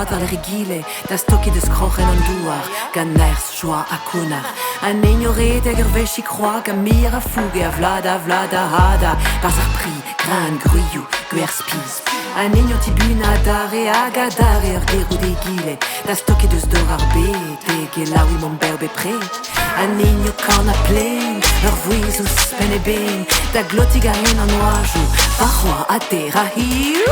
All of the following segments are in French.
droite vers le rigile, das Toki des Krochen und Duar, Ganers, Joie, Akunar. Un ignoré, der Gerwäschi croix, Gamira, Fuge, Vlada, Vlada, Hada, Bazar Pri, Gran, Gruyou, Guerspis. Un igno tibuna, Dare, Agadare, Ergeru, de Gile, das Toki des Dorar Bete, Gelawi, mon berbe pré. Un igno corna plein, Ervuisus, Penebin, da Glotiga, en Oaju, Paroi, Atera, Hiu.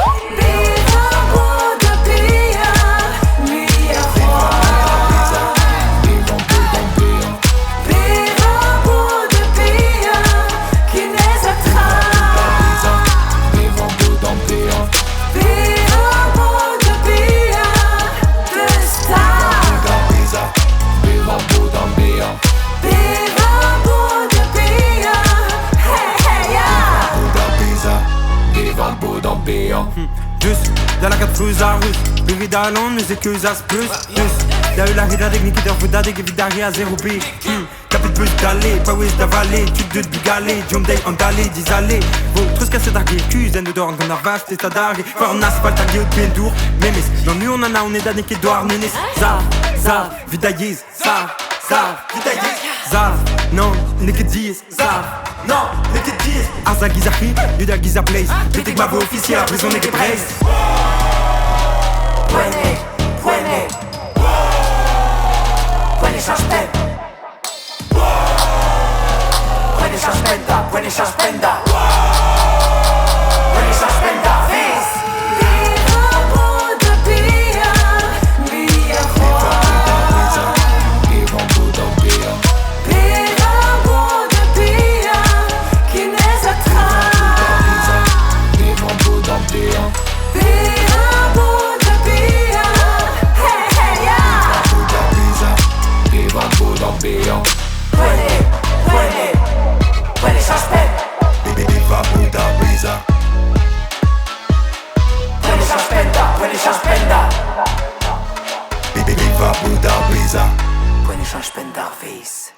Just, där lagat fuzar russ Blir dalon, nu ser kusas plus Just, där eu la rida de Nikita Fuda de vida rea zero B Capit plus d'aller, pas ouest d'avaler Tu te doutes du galet, Jom day en d'aller, d'isaler Vos trus cassés d'arguer, cuzen de dorn Qu'on a vaste, t'es d'arguer Faire en asphalte, arguer au bien dur Mémis, non nous on en a, on est d'année qui doit Nénis, zav, zav, vida yiz Zav, zav, vida yiz Zav, non, n'est que 10 Zav, non, n'est que 10 Asa Gizahi, Luda Giza Place Critique ma voix officielle, prison n'est que brace Puene suspend Puene suspenda Puene suspenda Puene suspenda Fils Puene suspend Viva Buddha Visa Puene suspenda Puene suspenda Viva Buddha Visa Puene suspenda Fils